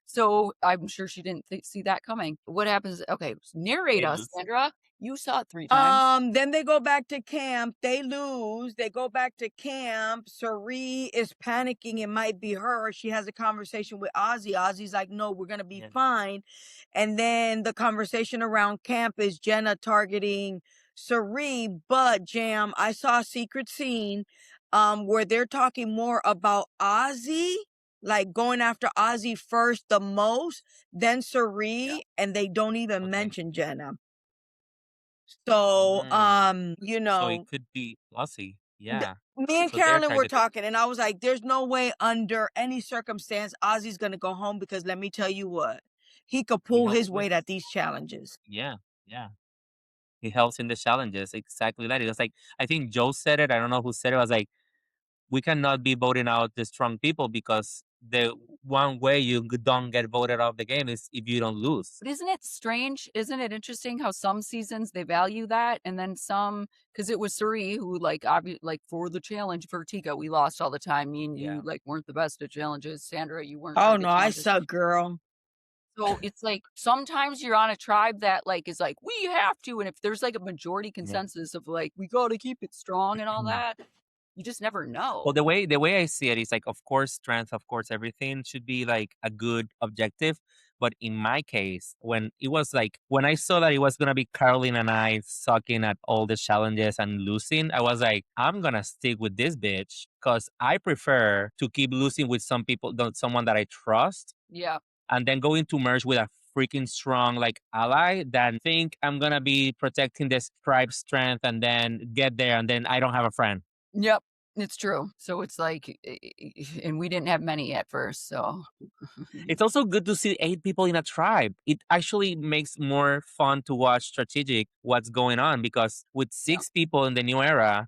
So, I'm sure she didn't see that coming. What happens okay, narrate They us, lose. Sandra. You saw it 3 times. Then they go back to camp. They lose. They go back to camp. Sari is panicking. It might be her. She has a conversation with Ozzy. Ozzy's like, no, we're gonna be Yeah. fine. And then the conversation around camp is Jenna targeting Sari. But Jam, I saw a secret scene where they're talking more about Ozzy, like going after Ozzy first the most, then Yeah. Sari, and they don't even Okay. mention Jenna. So, Mm. you So it know, could be Aussie. th Yeah. me and So they're Carolyn were targeted. talking, and I was like, "There's no way under any circumstance Ozzy's gonna go home because let me tell you what, he could He pull helps his with weight at these challenges." yeah, yeah. He helps in the challenges. Exactly that. It was like I think Joe said it. I don't know who said it. I was like, we cannot be voting out the strong people because the one way you don't get voted out of the game is if you don't lose. But isn't it strange? Isn't it interesting how some seasons they value that, and then some, because it was Suri who, like, like, for the challenge for Tika, we lost all the time. Me and you, Yeah. like, weren't the best at challenges. Sandra, you weren't "Oh, great no, at I challenges. suck, girl." So it's like sometimes you're on a tribe that, like, is like, "We have to," and if there's, like, a majority Yeah. consensus of, like, "We gotta keep it strong," and all that, you just never Well, know. the way I see it is like, of course, strength, of course, everything should be like a good objective. But in my case, when it was like when I saw that it was gonna be Caroline and I sucking at all the challenges and losing, I was like, I'm gonna stick with this bitch because I prefer to keep losing with some people, someone that I trust, Yeah. and then going to merge with a freaking strong like ally than think I'm gonna be protecting this tribe strength and then get there and then I don't have a friend. Yep. It's true. So it's like, and we didn't have many at first, so It's also good to see 8 people in a tribe. It actually makes more fun to watch strategic what's going on because with yeah. 6 people in the new era,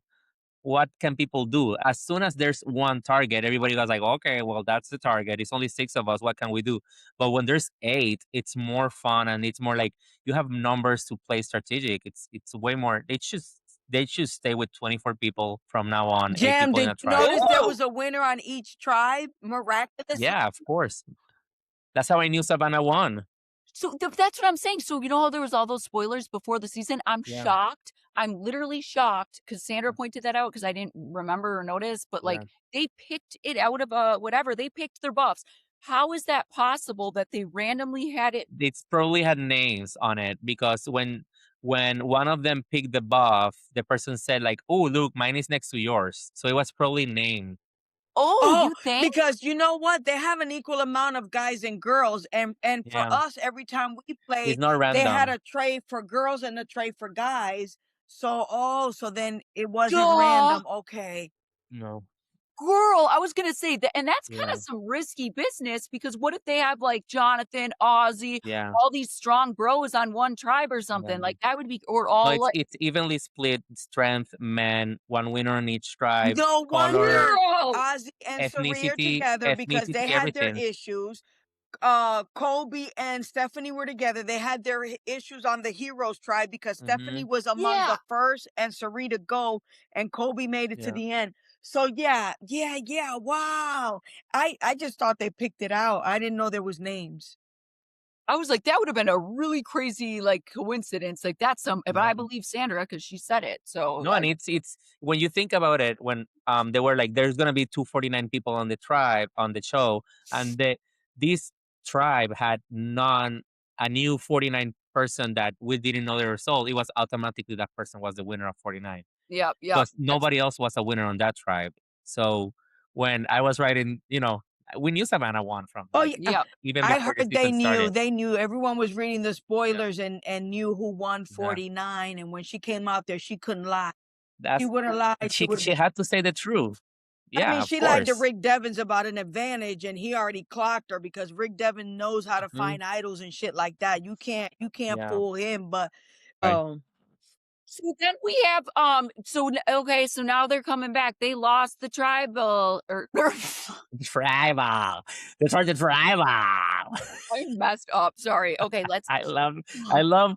what can people do? As soon as there's one target, everybody goes like, "Okay, well, that's the target. It's only 6 of us. What can we do?" But when there's 8, it's more fun and it's more like you have numbers to play strategic. It's way more they should stay with 24 people from now on, 8 Jam, people in did a you tribe. notice there Oh! was a winner on each tribe miraculously? Yeah, of course. That's how I knew Savannah won. So that's what I'm saying. So you know how there was all those spoilers before the season? I'm Yeah. shocked. I'm literally shocked because Sandra pointed that out because I didn't remember or notice. But Yeah. like they picked it out of whatever they picked their buffs. How is that possible that they randomly had it? It's probably had names on it because when one of them picked the buff, the person said like, "Oh, look, mine is next to yours." So it was probably named. Oh, Oh, you think? because you know what? They have an equal amount of guys and girls, and for Yeah, us, every time we it's played, not they had random. a tray for girls and a tray for guys. So, oh, so then it wasn't Duh. random. Okay. No. Girl, I was gonna say that, and that's kind Yeah, of some risky business because what if they have like Jonathan, Ozzy, yeah, all these strong bros on one tribe or yeah. something? Like that would be, or No, all it's like, it's evenly split. Strength, men, one winner on each tribe, No color, wonder girl. Ozzy and Sari are ethnicity, together because they ethnicity, had their everything. issues. Colby and Stephanie were together. They had their issues on the Heroes tribe because Stephanie Hmm. was among Yeah. the first and Sari to go, and Colby made it to Yeah. the end. So yeah, yeah, yeah. Wow. I just thought they picked it out. I didn't know there was names. I was like, that would have been a really crazy like coincidence. Like that's some, but Yeah. I believe Sandra because she said it. So No, and it's when you think about it, when they were like, there's gonna be 249 people on the tribe on the show, and this tribe had none a new 49 person that we didn't know the result, it was automatically that person was the winner of 49 yeah, yeah, because nobody else was a winner on that tribe. So when I was writing, we knew Savannah won from Oh like yeah. yeah. even I before the heard they season knew. started. They knew. Everyone was reading the Yeah, spoilers and knew who won yeah. 49. And when she came out there, she couldn't lie. She That's wouldn't lie. She would. she had to say the truth. I mean, Yeah, of she lied to course. Rick Devens about an advantage, and he already clocked her because Rick Devens knows how to Mhm. find idols and shit like that. You can't Yeah. fool him. But Right. oh, So then we have so okay, so now they're coming back. They lost the tribal or Tribal. The Sergeant Tribal. I messed up. Sorry. Okay, let's I love I love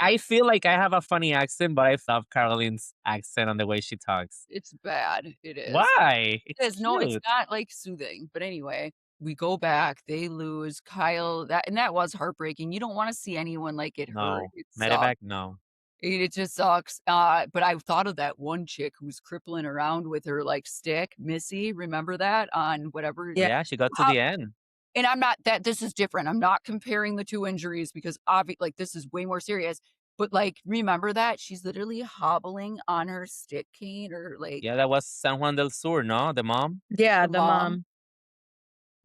I feel like I have a funny accent, but I love Caroline's accent and the way she talks. it's bad. It is. Why? It's It is. No, it's cute. not like soothing. But anyway, we go back, they lose. Kyle, that was heartbreaking. You don't want to see anyone like get hurt. No. It sucks. Medevac, no. It just sucks. But I thought of that one chick who's crippling around with her like stick, Missy. Remember that on whatever yeah. Yeah, she got to how the end. and I'm not that this is different. I'm not comparing the 2 injuries because like this is way more serious. But like remember that she's literally hobbling on her stick cane or like Yeah, that was San Juan del Sur, no? The mom? Yeah, the the mom. mom.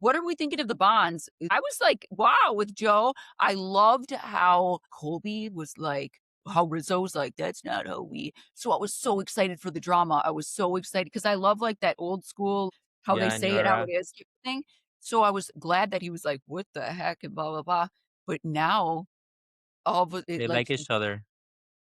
What are we thinking of the bonds? I was like, wow, with Joe. I loved how Colby was like, how Rizzo's like, "That's not how we," so I was so excited for the drama. I was so excited because I love, like, that old school, how they Yeah, say it, how Nora. it is type of thing. So I was glad that he was like, "What the heck?" and blah, blah, blah. But now, all of it, They like, like each other.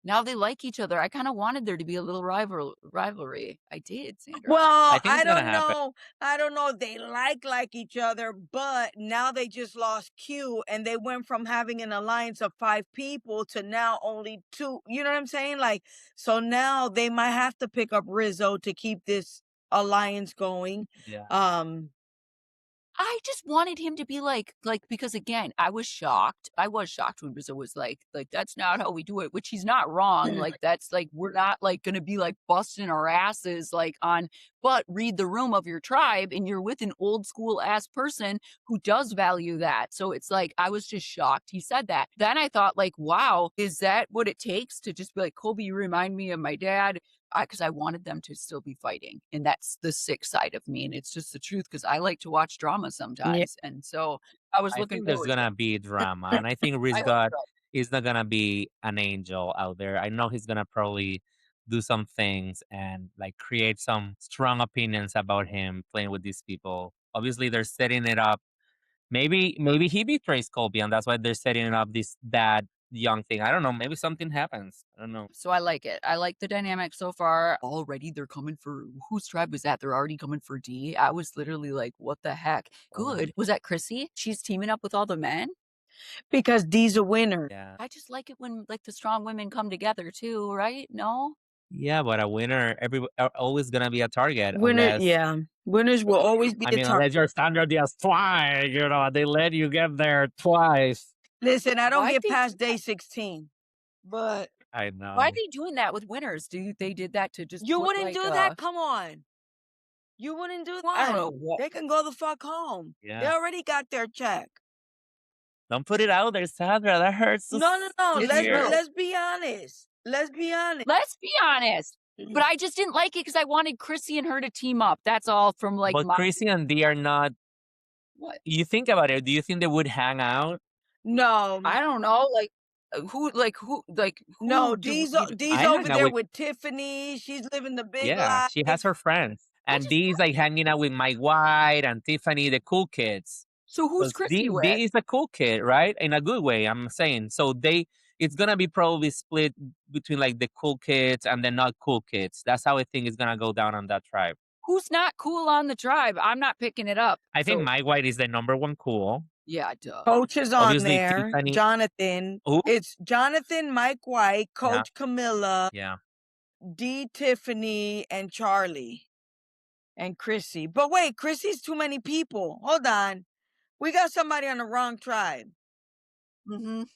now they like each other. I kinda wanted there to be a little rivalry. I did, Sandra. I Well, think I it's gonna don't happen. know. I don't know if they like each other, but now they just lost Q and they went from having an alliance of 5 people to now only 2. You know what I'm saying? Like, so now they might have to pick up Rizzo to keep this alliance going. Yeah. Um, I just wanted him to be like because again, I was shocked. I was shocked when Rizzo was like, "That's not how we do it," which he's not wrong. Like, that's like we're not, like, gonna be, like, busting our asses, like, on but read the room of your tribe, and you're with an old school ass person who does value that. So it's like, I was just shocked he said that. Then I thought, like, "Wow, is that what it takes to just be like, 'Colby, you remind me of my dad?'" Because I wanted them to still be fighting, and that's the sick side of me, and it's just the truth. Because I like to watch drama yeah. sometimes, and so I was I looking think there's forward to gonna it. be drama, and I think I hope Rizgat so. is not gonna be an angel out there. I know he's gonna probably do some things and like create some strong opinions about him playing with these people. Obviously, they're setting it up. Maybe he betrays Colby, and that's why they're setting up this bad young thing. I don't know. Maybe something happens. I don't know. So I like it. I like the dynamic so far. Already they're coming for whose tribe was that? They're already coming for D. I was literally like, "What the heck?" Oh, Good. Was that Chrissy? She's teaming up with all the men? Because D's a winner. yeah. I just like it when, like, the strong women come together too, right? No? Yeah, but a winner, always gonna be a target Winner, unless yeah. Winners will always be I a mean, target. unless you're Sandra Diaz twice, they let you get there twice. Listen, I don't Why'd get they do past day that? 16, but I Why are know. they doing that with winners? Do you they did that to just you put, wouldn't like, do that? Come on. You wouldn't do I don't that. know what. They can go the fuck home. They Yeah. already got their check. Don't put it out there, Sandra. That hurts No, no, no. It's hear. true. Let's be honest. Let's be honest. Let's be honest. But I just didn't like it because I wanted Chrissy and her to team up. That's all from, like, But my Chrissy and Dee are not. what? You think about it. Do you think they would hang out? No, I don't know, who no. do D's you D's I over hang out there with. with Tiffany. She's living the big Yeah, life. she has her friends, I and just Dee is like like it. hanging out with Mike White and Tiffany, the cool kids. So who's Because Chrissy with? Dee is a cool kid, right? In a good way, I'm saying. So it's gonna be probably split between like the cool kids and the not cool kids. That's how I think it's gonna go down on that tribe. Who's not cool on the tribe? I'm not picking it up. I think So, Mike White is the number one cool. yeah, duh. Coach is on Obviously, there. Tiffany. Jonathan. Who? It's Jonathan, Mike White, Yeah, Coach Camilla, yeah. D, Tiffany, and Charlie, and Chrissy. But wait, Chrissy's too many people. Hold on. We got somebody on the wrong tribe. Mhm.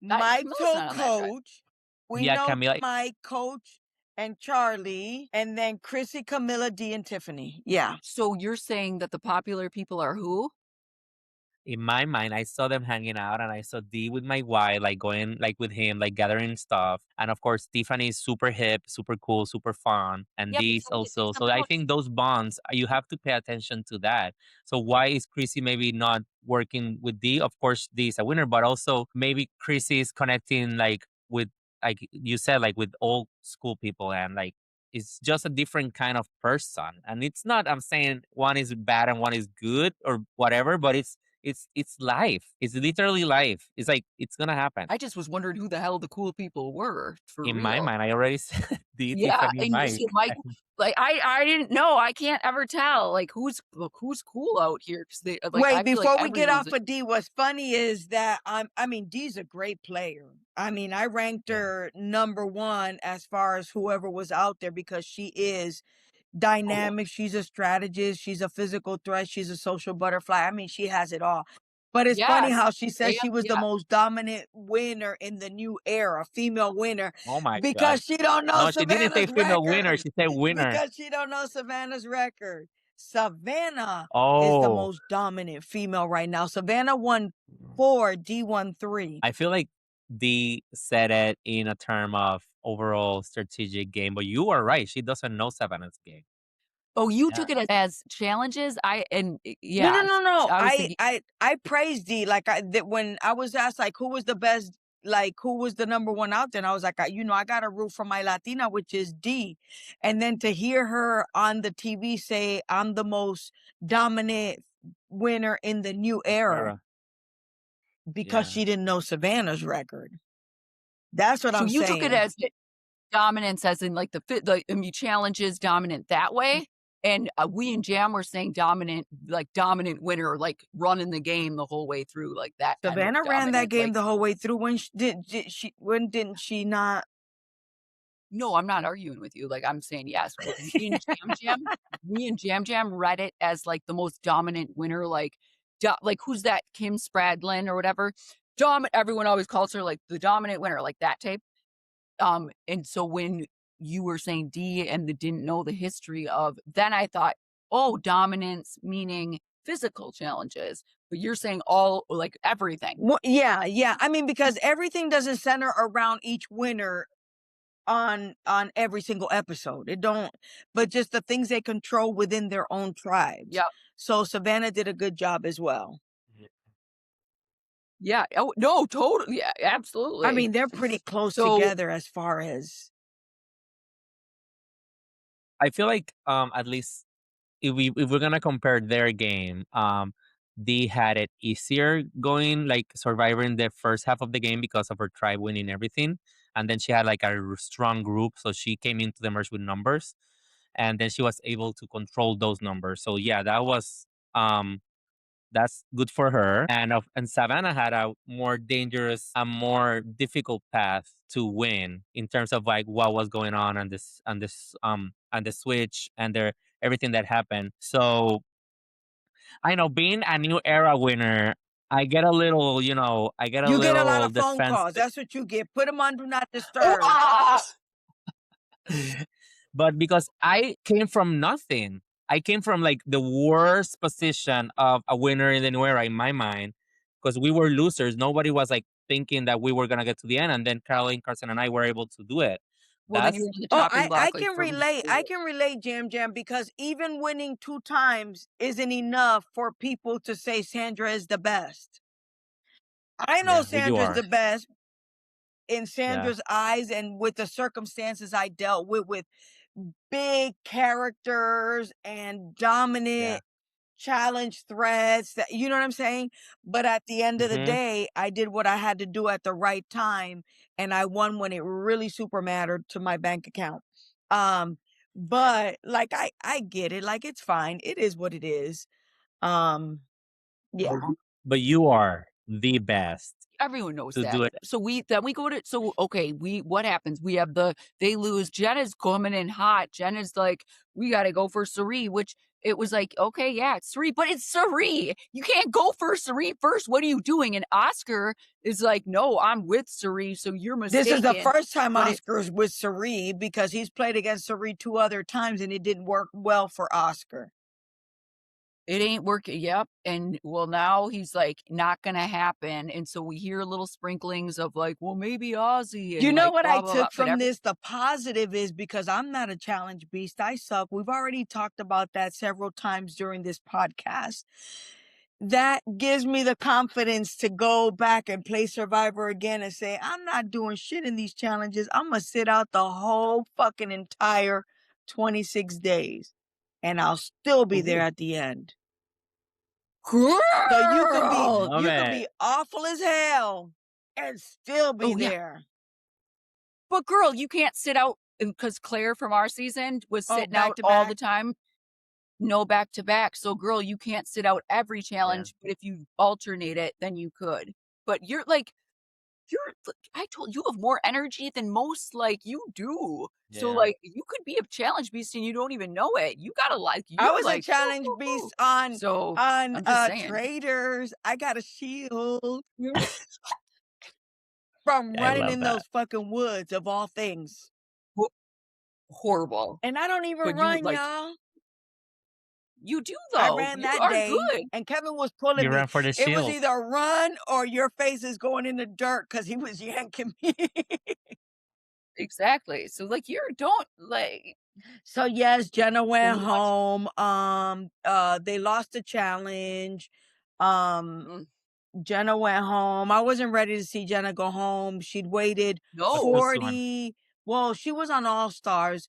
Mike Camilla's told not on that tribe. Coach. We Yeah, know Camila. Mike, Coach, and Charlie, and then Chrissy, Camilla, D, and Tiffany. Yeah. So you're saying that the popular people are who? In my mind, I saw them hanging out, and I saw Dee with my wife, like going like with him, like gathering stuff. And of course, Tiffany is super hip, super cool, super fun, and Yeah, but Dee's somebody also. picked up So I Coach. think those bonds, you have to pay attention to that. So why is Chrissy maybe not working with Dee? Of course, Dee is a winner, but also maybe Chrissy is connecting like with, like you said, like with old school people, and like it's just a different kind of person. And it's not, I'm saying one is bad and one is good or whatever, but it's life. It's literally life. It's like it's gonna happen. I just was wondering who the hell the cool people were, for In my real. mind, I already said the Yeah, Tiffany and you Mike. said Mike like, I didn't know, I can't ever tell, like, who's cool out here? Because they like, Wait, I feel like before we get everyone's off of D, what's funny is that I mean, D's a great player. I mean, I ranked Yeah. her number one as far as whoever was out there because she is cool. dynamic. She's a strategist. She's a physical threat. She's a social butterfly. I mean, she has it all. But it's funny Yes, how she said she was the yeah. most dominant winner in the new era, female winner, Oh my god. because she don't know No, she didn't say Savannah's female winner. record. She said winner. Because she don't know Savannah's record. Savannah is the Oh, most dominant female right now. Savannah won 4, D won 3. I feel like D said it in a term of overall strategic game, but you are right. She doesn't know Savannah's game. Oh, you Yeah. took it as challenges? No, no, Yeah, no, no. I was thinking I praised D. Like that when I was asked like who was the best like who was the number one out there, and I was like, I gotta root for my Latina, which is D. And then to hear her on the TV say, "I'm the most dominant winner in the new era," because Yeah. she didn't know Savannah's record. That's what So I'm you took it saying. as dominance as in, like, challenges dominant that way, and, we and Jam were saying dominant, like, dominant winner, like, running the game the whole way through, like, that kind of Savannah ran that dominance, game like the whole way through. When when didn't she not? no, I'm not arguing with you, like, I'm saying yes, but me and Jam Jam read it as, like, the most dominant winner, like, like, who's that? Kim Spradlin or whatever? Everyone always calls her, like, the dominant winner, like, that type. And so when you were saying D and didn't know the history of, then I thought, oh, dominance meaning physical challenges, but you're saying all like everything. Yeah. I mean, because everything doesn't center around each winner on every single episode. It don't, but just the things they control within their own tribes. Yep. So Savannah did a good job as well. Yeah. Oh no, totally. Yeah, absolutely. I mean, they're pretty close So together as far as I feel like at least if we're gonna compare their game, they had it easier going, like surviving the first half of the game because of her tribe winning everything, and then she had like a strong group, so she came into the merge with numbers, and then she was able to control those numbers. So yeah, that's good for her. And Savannah had a more dangerous, a more difficult path to win in terms of like what was going on and the switch and their everything that happened. So I know being a new era winner, I get a little, I get a you get a lot little of phone calls. defensive. That's what you get. Put them on do not disturb. But because I came from nothing, I came from like the worst position of a winner in the new era in my mind, because we were losers. Nobody was like thinking that we were gonna get to the end, and then Caroline, Carson, and I were able to do it. well, then you That's were on the Oh, chopping I block like can from relate. I can relate, Jam Jam, because even winning 2 times isn't enough for people to say Sandra is the best. I know yeah, but you Sandra's are. the best in Yeah. Sandra's eyes and with the circumstances I dealt with big characters and Yeah. dominant challenge threats that, you know what I'm saying? But at the end of the Hmm. day, I did what I had to do at the right time and I won when it really super mattered to my bank account. Um but like I get it. Like it's fine. It is what it is. Um yeah. But you are the best everyone knows to that. do it. So we go to okay, what happens? We have they lose. Jenna's coming in hot. Jenna's like, we gotta go for Sari, which it was like, okay, yeah, it's Sari, but it's Sari. You can't go for Sari first. What are you doing? And Oscar is like, no, I'm with Sari, so you're This is the mistaken. first time But Oscar's with Sari because he's played against Sari 2 other times and it didn't work well for Oscar. it ain't working. Yep. And well, now he's like, not gonna happen. And so we hear little sprinklings of like, well, maybe Ozzy You and know like what I blah blah blah. took from this? The positive is because I'm not a challenge beast. I suck. We've already talked about that several times during this podcast. That gives me the confidence to go back and play Survivor again and say, I'm not doing shit in these challenges. I'm going to sit out the whole fucking entire 26 days and I'll still be there at the end. Girl! So Love you could it. be awful as hell and still be Oh, yeah. there. But girl, you can't sit out because Claire from our season was Oh, sitting back out to all back? the time. No back to back. So girl, you can't sit out every challenge, but if you alternate it, then you could. But I told you have more energy than most, like you do. So Yeah. like you could be a challenge beast and you don't even know it. You gotta like I you're was a like challenge woo, woo, woo. beast on So on I'm just saying. traders. I got a shield from I running love in that. those fucking woods of all things. Horrible. And I don't even But you run, like y'all. you do I though. ran You that are day good. and Kevin was pulling You me. ran for the It was shield. either run or your face is going in the dirt because he was yanking me. Exactly. So like you don't like So yes, Jenna when went we watch home. They lost the challenge. Um, mm, Jenna went home. I wasn't ready to see Jenna go home. She'd waited No. Too soon. 40. Well, she was on All Stars.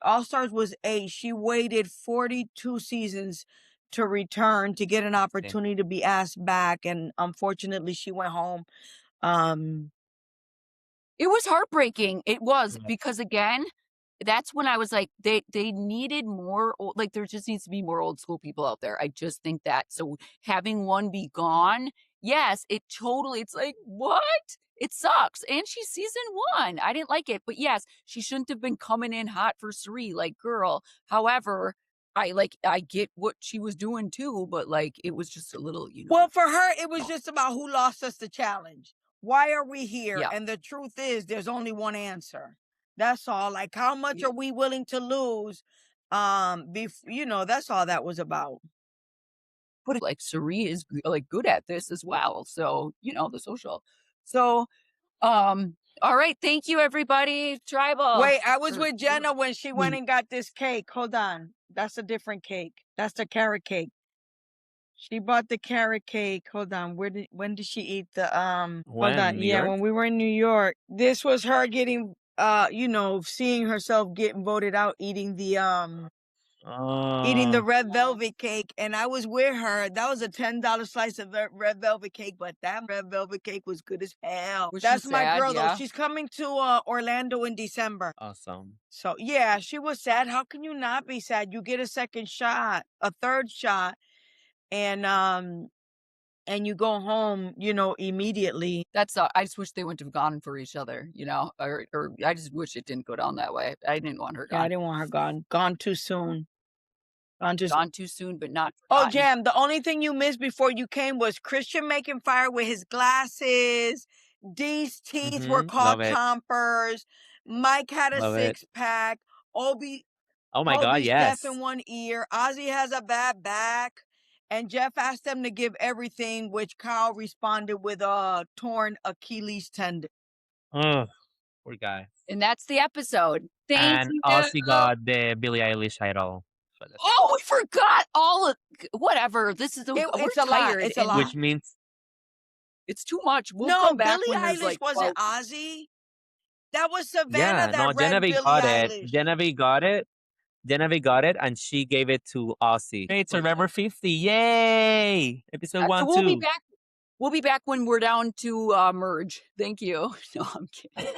All Stars was 8. She waited 42 seasons to return to get an I see. opportunity to be asked back, and unfortunately, she went home. Um, It was heartbreaking. It was, Yeah. because again, that's when I was like, they needed more like, there just needs to be more old school people out there. I just think that. So having one be gone, yes, it's like, what? It sucks. And she's season 1. I didn't like it. But yes, she shouldn't have been coming in hot for Suri, like, girl. However, I get what she was doing too, but like it was just a little, well, for her, it was just about who lost us the challenge. Why are we here? Yeah. And the truth is, there's only one answer. That's all. Like, how much Yeah. are we willing to lose? That's all that was about. But like Suri is like good at this as well. So, the social. So, all right, thank you everybody. Tribal. Wait, I was Or- with Jenna when she went Mm. and got this cake. Hold on. That's a different cake. That's the carrot cake. She bought the carrot cake. Hold on. When did she eat the hold When? on. New Yeah, York? when we were in New York. This was her getting seeing herself getting voted out, eating the Oh. red velvet cake, and I was with her. That was a $10 slice of red velvet cake, but that red velvet cake was good as hell. Was she That's my sad? girl though. Yeah. She's coming to Orlando in December. Awesome. So yeah, she was sad. How can you not be sad? You get a second shot, a third shot, and you go home, immediately. That's I just wish they wouldn't have gone for each other, or I just wish it didn't go down that way. I didn't want her Yeah, I gone. didn't want her gone. Gone too soon. Gone too soon, but not Oh, forgotten. Jam, the only thing you missed before you came was Christian making fire with his glasses. Dee's teeth were called Love it. chompers. Mike had a Love it. six-pack. Obi Oh my God, Obi's deaf yes. in one ear. Ozzy has a bad back. And Jeff asked them to give everything, which Kyle responded with a torn Achilles tendon. Oh, poor guy. And that's the episode. Thank And you. Ozzy got the Billie Eilish idol. So that's- Oh, we forgot all of whatever. This is we're It's a lot. tired. It's a and lot. Which means It's too much. We'll No, come back Billie when there's Eilish like wasn't 12. Ozzy. That was Savannah yeah, that no, read Genevieve Billie got it. Eilish. Genevieve got it. Genevieve got it, and she gave it to Ozzy. It's November 50. Yay! Episode So 1, we'll 2. be back. We'll be back when we're down to merge. Thank you. No, I'm kidding.